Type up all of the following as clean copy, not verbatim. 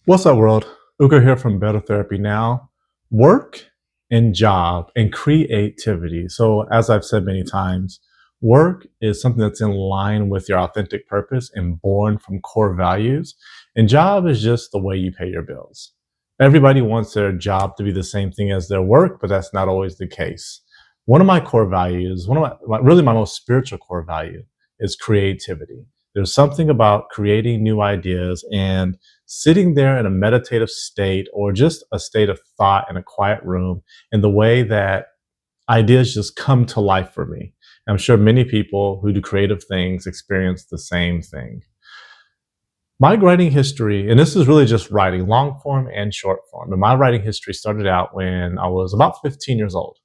What's up, world? Ugo here from Better Therapy Now. Work and job and creativity. So, as I've said many times, work is something that's in line with your authentic purpose and born from core values. And job is just the way you pay your bills. Everybody wants their job to be the same thing as their work, but that's not always the case. One of my core values, one of really my most spiritual core value is creativity. There's something about creating new ideas and sitting there in a meditative state or just a state of thought in a quiet room in the way that ideas just come to life for me. I'm sure many people who do creative things experience the same thing. My writing history, and this is really just writing, long form and short form, and my writing history started out when I was about 15 years old.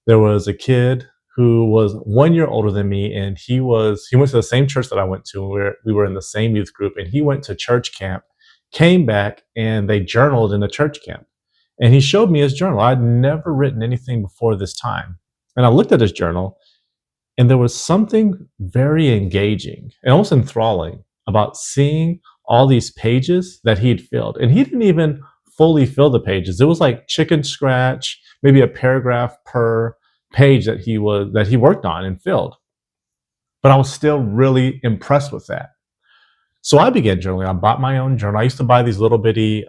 There was a kid who was 1 year older than me, and he went to the same church that I went to. We were in the same youth group, and he went to church camp, came back, and they journaled in the church camp. And he showed me his journal. I'd never written anything before this time. And I looked at his journal, and there was something very engaging and almost enthralling about seeing all these pages that he'd filled. And he didn't even fully fill the pages. It was like chicken scratch, maybe a paragraph per page that he worked on and filled. But I was still really impressed with that. So I began journaling. I bought my own journal. I used to buy these little bitty,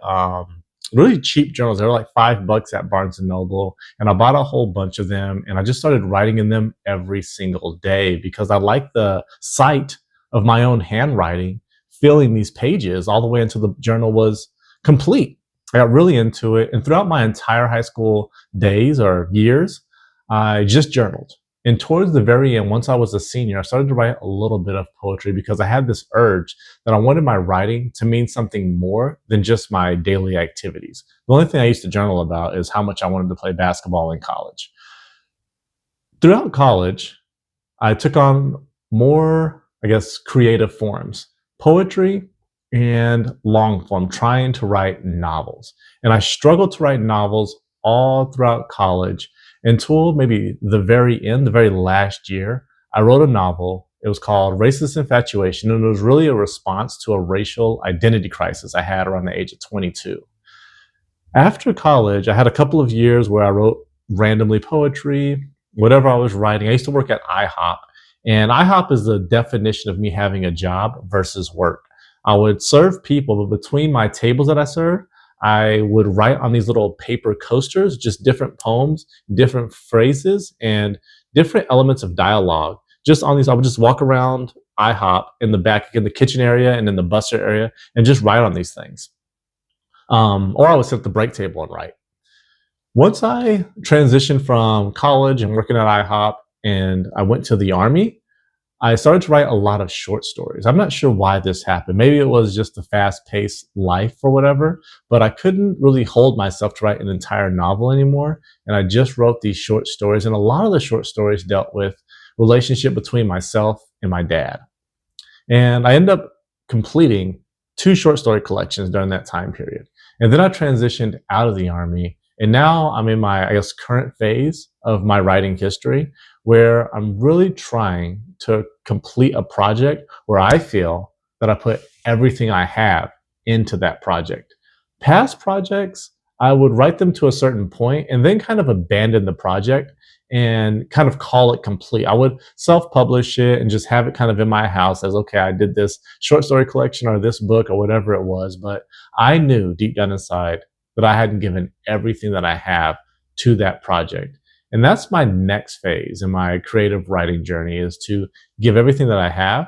really cheap journals. They were like $5 at Barnes and Noble. And I bought a whole bunch of them. And I just started writing in them every single day because I liked the sight of my own handwriting, filling these pages all the way until the journal was complete. I got really into it. And throughout my entire high school days or years, I just journaled. And towards the very end, once I was a senior, I started to write a little bit of poetry because I had this urge that I wanted my writing to mean something more than just my daily activities. The only thing I used to journal about is how much I wanted to play basketball in college. Throughout college, I took on more, creative forms, poetry and long form, trying to write novels. And I struggled to write novels all throughout college until maybe the very end, the very last year. I wrote a novel. It was called Racist Infatuation, and it was really a response to a racial identity crisis I had around the age of 22. After college, I had a couple of years where I wrote randomly poetry, whatever I was writing. I used to work at IHOP, and IHOP is the definition of me having a job versus work. I would serve people, but between my tables that I served, I would write on these little paper coasters, just different poems, different phrases, and different elements of dialogue. Just on these, I would just walk around IHOP in the back, in the kitchen area and in the busser area, and just write on these things. Or I would sit at the break table and write. Once I transitioned from college and working at IHOP, and I went to the Army, I started to write a lot of short stories. I'm not sure why this happened. Maybe it was just the fast-paced life or whatever, but I couldn't really hold myself to write an entire novel anymore. And I just wrote these short stories. And a lot of the short stories dealt with relationship between myself and my dad. And I ended up completing 2 short story collections during that time period. And then I transitioned out of the Army. And now I'm in my, current phase of my writing history where I'm really trying to complete a project where I feel that I put everything I have into that project. Past projects, I would write them to a certain point and then kind of abandon the project and kind of call it complete. I would self-publish it and just have it kind of in my house as, okay, I did this short story collection or this book or whatever it was. But I knew deep down inside that I hadn't given everything that I have to that project. And that's my next phase in my creative writing journey, is to give everything that I have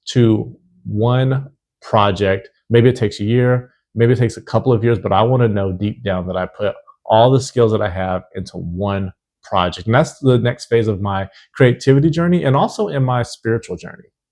to one project. Maybe it takes a year, maybe it takes a couple of years, but I want to know deep down that I put all the skills that I have into one project. And that's the next phase of my creativity journey and also in my spiritual journey.